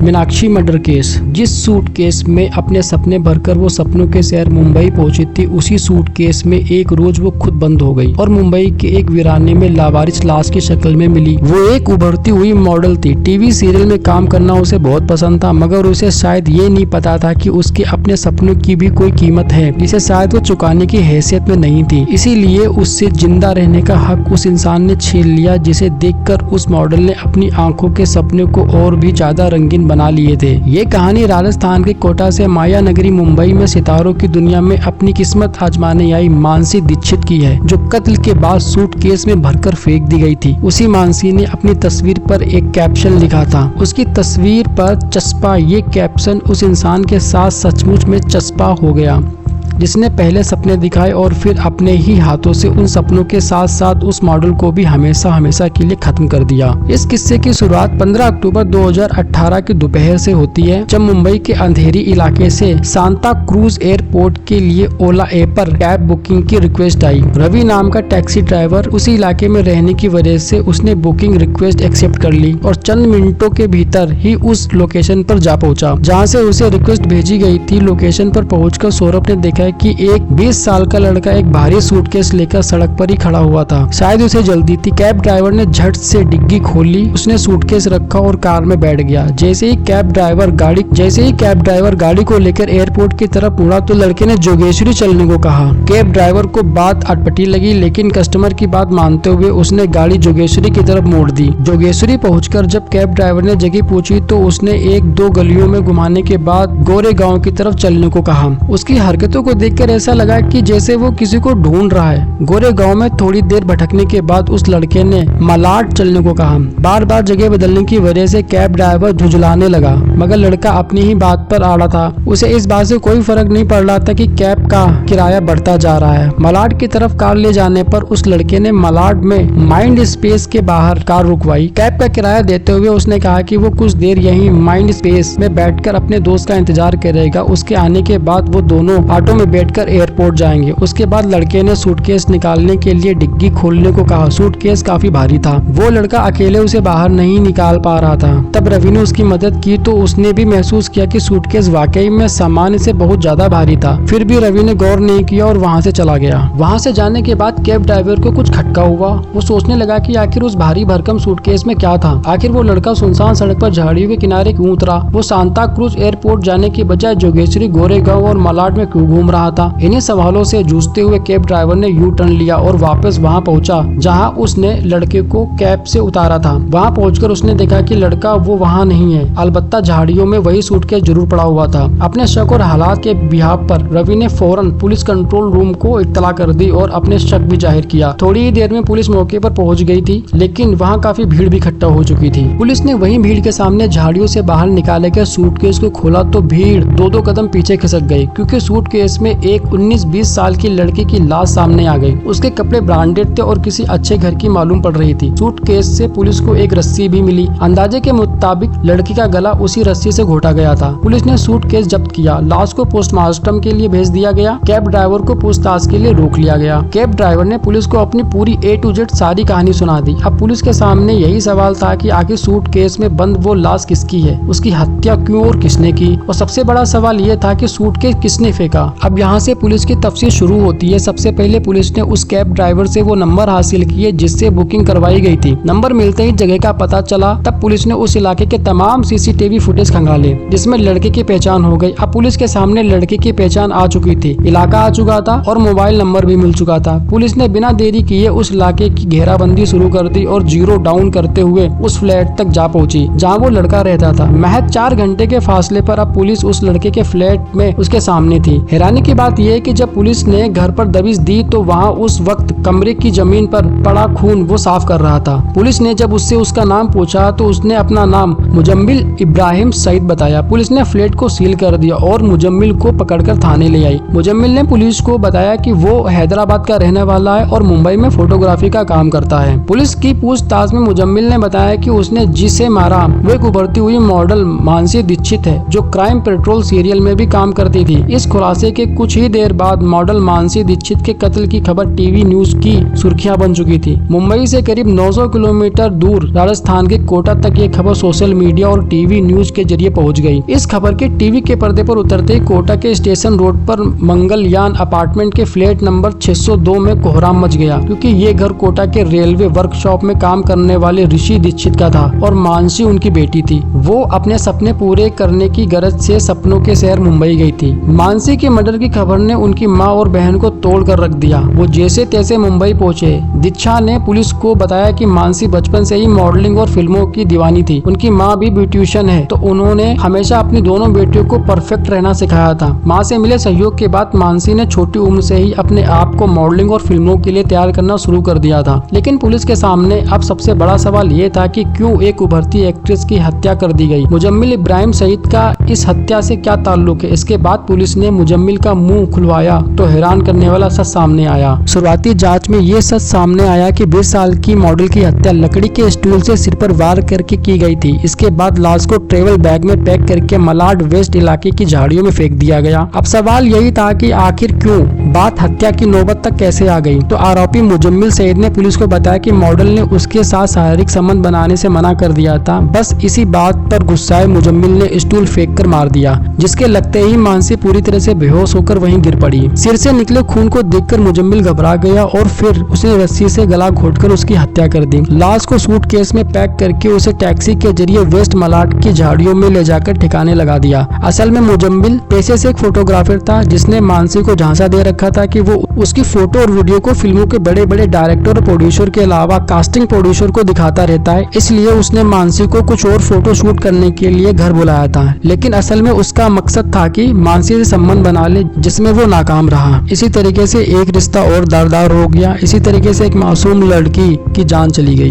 Meenakshi murder case. जिस suitcase में अपने सपने भरकर वो सपनों के शहर मुंबई पहुंची थी, उसी सूटकेस में एक रोज वो खुद बंद हो गई और मुंबई के एक वीराने में लावारिस लाश की शक्ल में मिली। वो एक उभरती हुई मॉडल थी। टीवी सीरियल में काम करना उसे बहुत पसंद था, मगर उसे शायद ये नहीं पता था कि उसके अपने सपनों की भी कोई कीमत है जिसे शायद वो चुकाने की हैसियत में नहीं थी। इसीलिए उससे जिंदा रहने का हक उस इंसान ने छीन लिया जिसे देखकर उस मॉडल ने अपनी आंखों के सपने को और भी ज्यादा रंगीन बना लिए थे। ये कहानी राजस्थान के कोटा से माया नगरी मुंबई में सितारों की दुनिया में अपनी किस्मत आजमाने आई मानसी दीक्षित की है, जो कत्ल के बाद सूटकेस में भरकर फेंक दी गई थी। उसी मानसी ने अपनी तस्वीर पर एक कैप्शन लिखा था। उसकी तस्वीर पर चस्पा, ये कैप्शन उस इंसान के साथ सचमुच में चस्पा हो गया जिसने पहले सपने दिखाए और फिर अपने ही हाथों से उन सपनों के साथ साथ उस मॉडल को भी हमेशा हमेशा के लिए खत्म कर दिया। इस किस्से की शुरुआत 15 अक्टूबर 2018 की दोपहर से होती है, जब मुंबई के अंधेरी इलाके से सांता क्रूज एयरपोर्ट के लिए ओला ऐप पर कैब बुकिंग की रिक्वेस्ट आई। रवि नाम का टैक्सी ड्राइवर उसी इलाके में रहने की वजह से उसने बुकिंग रिक्वेस्ट एक्सेप्ट कर ली और चंद मिनटों के भीतर ही उस लोकेशन पर जा पहुंचा जहाँ से उसे रिक्वेस्ट भेजी गई थी। लोकेशन पर पहुंचकर सौरभ ने देखा कि एक 20 साल का लड़का एक भारी सूटकेस लेकर सड़क पर ही खड़ा हुआ था। शायद उसे जल्दी थी। कैब ड्राइवर ने झट से डिग्गी खोली, उसने सूटकेस रखा और कार में बैठ गया। जैसे ही कैब ड्राइवर गाड़ी को लेकर एयरपोर्ट की तरफ मुड़ा तो लड़के ने जोगेश्वरी चलने को कहा। कैब ड्राइवर को बात अटपटी लगी, लेकिन कस्टमर की बात मानते हुए उसने गाड़ी जोगेश्वरी की तरफ मोड़ दी। जोगेश्वरी पहुंचकर जब कैब ड्राइवर ने जगह पूछी तो उसने 1-2 गलियों में घुमाने के बाद गोरे गाँव की तरफ चलने को कहा। उसकी हरकतों को देखकर ऐसा लगा कि जैसे वो किसी को ढूंढ रहा है। गोरे गांव में थोड़ी देर भटकने के बाद उस लड़के ने मलाड चलने को कहा। बार बार जगह बदलने की वजह से कैब ड्राइवर झुंझलाने लगा, मगर लड़का अपनी ही बात पर अड़ा था। उसे इस बात से कोई फर्क नहीं पड़ रहा था कि कैब का किराया बढ़ता जा रहा है। मलाड की तरफ कार ले जाने पर उस लड़के ने मलाड में माइंड स्पेस के बाहर कार रुकवाई। कैब का किराया देते हुए उसने कहा कि वो कुछ देर यहीं माइंड स्पेस में बैठकर अपने दोस्त का इंतजार करेगा। उसके आने के बाद वो दोनों ऑटो में बैठकर एयरपोर्ट जाएंगे। उसके बाद लड़के ने सूटकेस निकालने के लिए डिग्गी खोलने को कहा। सूटकेस काफी भारी था, वो लड़का अकेले उसे बाहर नहीं निकाल पा रहा था। तब रवि ने उसकी मदद की तो उसने भी महसूस किया कि सूटकेस वाकई में सामान्य से बहुत ज्यादा भारी था। फिर भी रवि ने गौर नहीं किया और वहाँ से चला गया। वहाँ से जाने के बाद कैब ड्राइवर को कुछ खटका हुआ। वो सोचने लगा कि आखिर उस भारी भरकम सूटकेस में क्या था। आखिर वो लड़का सुनसान सड़क पर झाड़ियों के किनारे क्यों उतरा। वो सांता क्रूज एयरपोर्ट जाने की बजाय जोगेश्वरी, गोरेगांव और मलाड में क्यों घूम रहा था। इन्हीं सवालों से जूझते हुए कैब ड्राइवर ने यू टर्न लिया और वापस वहां पहुंचा जहां उसने लड़के को कैब से उतारा था। वहां पहुंचकर उसने देखा कि लड़का वो वहां नहीं है, अलबत्ता झाड़ियों में वही सूटकेस जरूर पड़ा हुआ था। अपने शक और हालात के बिहाफ पर रवि ने फौरन पुलिस कंट्रोल रूम को इत्तला कर दी और अपने शक भी जाहिर किया। थोड़ी ही देर में पुलिस मौके पर पहुंच गई थी, लेकिन वहाँ काफी भीड़ भी इकट्ठा हो चुकी थी। पुलिस ने वही भीड़ के सामने झाड़ियों से बाहर निकाले गए सूटकेस को खोला तो भीड़ 2-2 कदम पीछे खिसक गई, क्योंकि सूटकेस में एक 19-20 साल की लड़की की लाश सामने आ गई। उसके कपड़े ब्रांडेड थे और किसी अच्छे घर की मालूम पड़ रही थी। सूटकेस से पुलिस को एक रस्सी भी मिली। अंदाजे के मुताबिक लड़की का गला उसी रस्सी से घोटा गया था। पुलिस ने सूटकेस जब्त किया। लाश को पोस्टमार्टम के लिए भेज दिया गया। कैब ड्राइवर को पूछताछ के लिए रोक लिया गया। कैब ड्राइवर ने पुलिस को अपनी पूरी A to Z सारी कहानी सुना दी। अब पुलिस के सामने यही सवाल था कि आखिर सूटकेस में बंद वो लाश किसकी है, उसकी हत्या क्यों और किसने की, और सबसे बड़ा सवाल ये था कि सूटकेस किसने फेंका। अब यहाँ से पुलिस की तफसील शुरू होती है। सबसे पहले पुलिस ने उस कैब ड्राइवर से वो नंबर हासिल किए जिससे बुकिंग करवाई गई थी। नंबर मिलते ही जगह का पता चला। तब पुलिस ने उस इलाके के तमाम CCTV फुटेज खंगाले, जिसमें लड़के की पहचान हो गई। अब पुलिस के सामने लड़के की पहचान आ चुकी थी, इलाका आ चुका था और मोबाइल नंबर भी मिल चुका था। पुलिस ने बिना देरी किए उस इलाके की घेराबंदी शुरू कर दी और जीरो डाउन करते हुए उस फ्लैट तक जा पहुंची जहां वो लड़का रहता था। महज 4 घंटे के फासले पर अब पुलिस उस लड़के के फ्लैट में उसके सामने थी। हैरानी की बात यह कि जब पुलिस ने घर पर दबिश दी तो वहाँ उस वक्त कमरे की जमीन पर पड़ा खून वो साफ कर रहा था। पुलिस ने जब उससे उसका नाम पूछा तो उसने अपना नाम मुजम्मिल इब्राहिम सईद बताया। पुलिस ने फ्लैट को सील कर दिया और मुजम्मिल को पकड़कर थाने ले आई। मुजम्मिल ने पुलिस को बताया कि वो हैदराबाद का रहने वाला है और मुंबई में फोटोग्राफी का काम करता है। पुलिस की पूछताछ में मुजम्मिल ने बताया कि उसने जिसे मारा वो एक उभरती हुई मॉडल मानसी दीक्षित है, जो क्राइम पेट्रोल सीरियल में भी काम करती थी। इस खुलासे के कुछ ही देर बाद मॉडल मानसी दीक्षित के कत्ल की खबर टीवी न्यूज की सुर्खियां बन चुकी थी। मुंबई से करीब 900 किलोमीटर दूर राजस्थान के कोटा तक ये खबर सोशल मीडिया और टीवी न्यूज के जरिए पहुंच गई। इस खबर के टीवी के पर्दे पर उतरते ही कोटा के स्टेशन रोड पर मंगलयान अपार्टमेंट के फ्लैट नंबर 602 में कोहराम मच गया, क्योंकि ये घर कोटा के रेलवे वर्कशॉप में काम करने वाले ऋषि दीक्षित का था और मानसी उनकी बेटी थी। वो अपने सपने पूरे करने की गरज से सपनों के शहर मुंबई गई थी। मानसी के मर्डर की खबर ने उनकी माँ और बहन को तोड़ कर रख दिया। वो जैसे तैसे मुंबई पहुंचे। दीक्षा ने पुलिस को बताया कि मानसी बचपन से ही मॉडलिंग और फिल्मों की दीवानी थी। उनकी माँ भी ब्यूटिशियन है, तो उन्होंने हमेशा अपनी दोनों बेटियों को परफेक्ट रहना सिखाया था। माँ से मिले सहयोग के बाद मानसी ने छोटी उम्र से ही अपने आप को मॉडलिंग और फिल्मों के लिए तैयार करना शुरू कर दिया था। लेकिन पुलिस के सामने अब सबसे बड़ा सवाल ये था कि क्यों एक उभरती एक्ट्रेस की हत्या कर दी गई। मुजम्मिल इब्राहिम सईद का इस हत्या से क्या ताल्लुक है? इसके बाद पुलिस ने मुजम्मिल का मुंह खुलवाया तो हैरान करने वाला सच सामने आया। शुरुआती जांच में ये सच सामने आया कि 20 साल की मॉडल की हत्या लकड़ी के स्टूल से सिर पर वार करके की गई थी। इसके बाद लाश को ट्रेवल बैग में पैक करके मलाड वेस्ट इलाके की झाड़ियों में फेंक दिया गया। अब सवाल यही था कि आखिर क्यों बात हत्या की नौबत तक कैसे आ गई। तो आरोपी मुजम्मिल सईद ने पुलिस को बताया कि मॉडल ने उसके साथ शारीरिक संबंध बनाने से मना कर दिया था। बस इसी बात पर गुस्साए मुजम्मिल ने स्टूल फेंक कर मार दिया, जिसके लगते ही मानसी पूरी तरह से बेहोश होकर वहीं गिर पड़ी। सिर से निकले खून को देखकर मुजम्मिल घबरा गया और फिर उसने रस्सी से गला घोटकर उसकी हत्या कर दी। लाश को सूटकेस में पैक करके उसे टैक्सी के जरिए वेस्ट मलाड की झाड़ियों में ले जाकर ठिकाने लगा दिया। असल में मुजम्मिल पेशे से एक फोटोग्राफर था, जिसने मानसी को झांसा दे रखा था कि वो उसकी फोटो और वीडियो को फिल्मों के बड़े बड़े डायरेक्टर और प्रोड्यूसर के अलावा कास्टिंग प्रोड्यूसर को दिखाता रहता है। इसलिए उसने मानसी को कुछ और फोटो शूट करने के लिए घर बुलाया था। लेकिन असल में उसका मकसद था कि मानसी से संबंध बना ले, जिसमें वो नाकाम रहा। इसी तरीके से एक रिश्ता और दारदार हो गया। इसी तरीके से एक मासूम लड़की की जान चली गई।